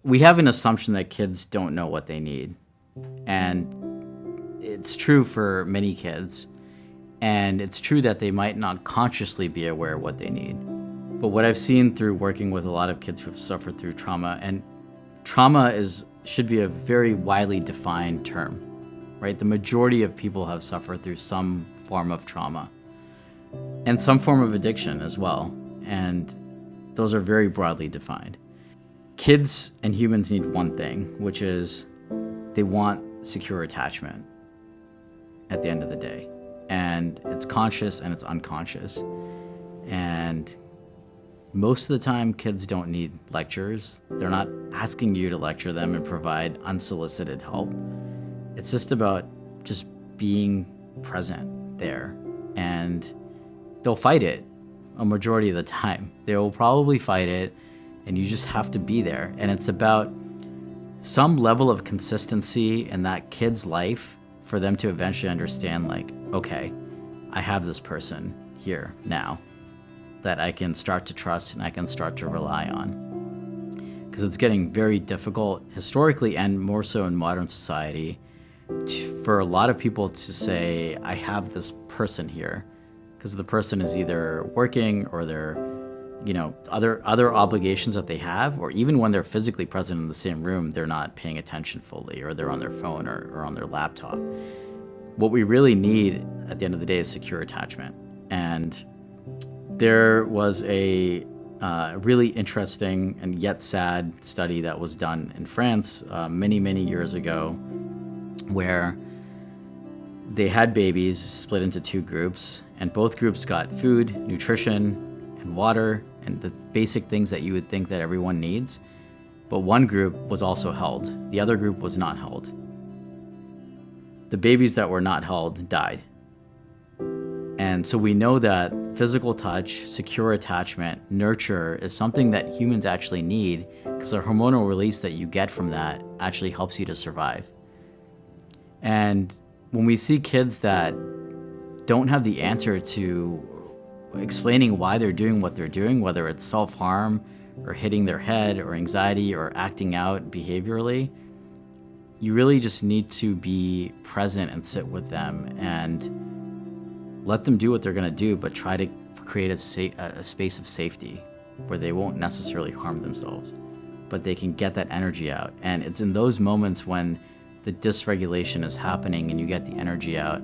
we have an assumption that kids don't know what they need. And it's true for many kids. And it's true that they might not consciously be aware of what they need. But what I've seen through working with a lot of kids who've suffered through trauma, and trauma should be a very widely defined term, right? The majority of people have suffered through some form of trauma and some form of addiction as well. And those are very broadly defined. Kids and humans need one thing, which is they want secure attachment at the end of the day. And it's conscious and it's unconscious. And most of the time, kids don't need lectures. They're not asking you to lecture them and provide unsolicited help. It's just about just being present there. And they'll fight it a majority of the time. They will probably fight it, and you just have to be there. And it's about some level of consistency in that kid's life for them to eventually understand, like, okay, I have this person here now that I can start to trust and I can start to rely on. Because it's getting very difficult historically and more so in modern society for a lot of people to say, I have this person here, because the person is either working or they're, other obligations that they have, or even when they're physically present in the same room, they're not paying attention fully, or they're on their phone or on their laptop. What we really need at the end of the day is secure attachment. And there was a really interesting and yet sad study that was done in France many, many years ago, where they had babies split into two groups, and both groups got food, nutrition, and water, and the basic things that you would think that everyone needs. But one group was also held. The other group was not held. The babies that were not held died. And so we know that physical touch, secure attachment, nurture is something that humans actually need, because the hormonal release that you get from that actually helps you to survive. And when we see kids that don't have the answer to explaining why they're doing what they're doing, whether it's self-harm or hitting their head or anxiety or acting out behaviorally, you really just need to be present and sit with them and let them do what they're going to do, but try to create a space of safety where they won't necessarily harm themselves, but they can get that energy out. And it's in those moments when the dysregulation is happening and you get the energy out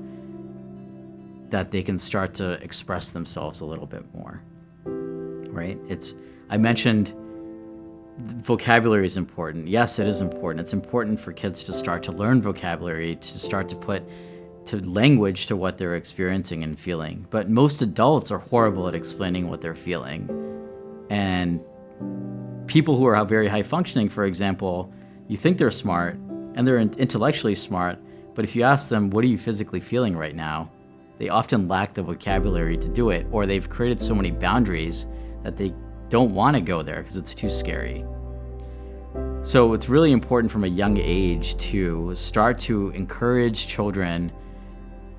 that they can start to express themselves a little bit more, right? I mentioned vocabulary is important. Yes, it is important. It's important for kids to start to learn vocabulary, to start to put to language to what they're experiencing and feeling. But most adults are horrible at explaining what they're feeling. And people who are very high functioning, for example, you think they're smart and they're intellectually smart, but if you ask them, what are you physically feeling right now? They often lack the vocabulary to do it, or they've created so many boundaries that they don't want to go there because it's too scary. So it's really important from a young age to start to encourage children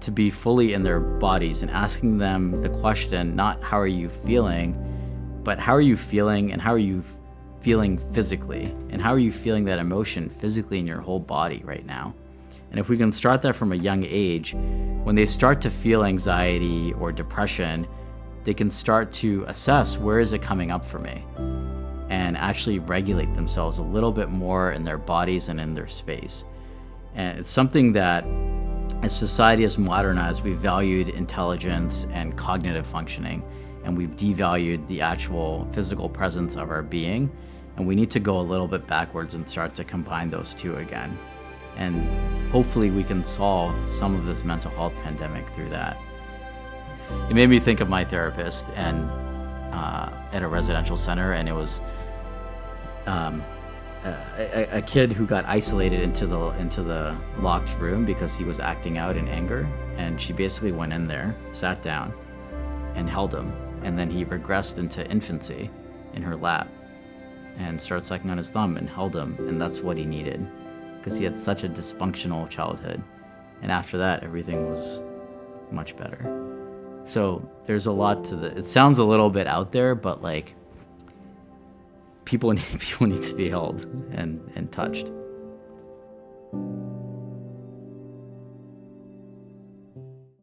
to be fully in their bodies and asking them the question, not how are you feeling, but how are you feeling, and how are you feeling physically, and how are you feeling that emotion physically in your whole body right now. And if we can start that from a young age, when they start to feel anxiety or depression, they can start to assess, where is it coming up for me, and actually regulate themselves a little bit more in their bodies and in their space. And it's something that, as society has modernized, we've valued intelligence and cognitive functioning, and we've devalued the actual physical presence of our being. And we need to go a little bit backwards and start to combine those two again. And hopefully we can solve some of this mental health pandemic through that. It made me think of my therapist and at a residential center, and it was a kid who got isolated into the locked room because he was acting out in anger, and she basically went in there, sat down, and held him, and then he regressed into infancy in her lap and started sucking on his thumb and held him, and that's what he needed because he had such a dysfunctional childhood. And after that, everything was much better. So there's a lot to it sounds a little bit out there, but like, people need people need to be held and touched.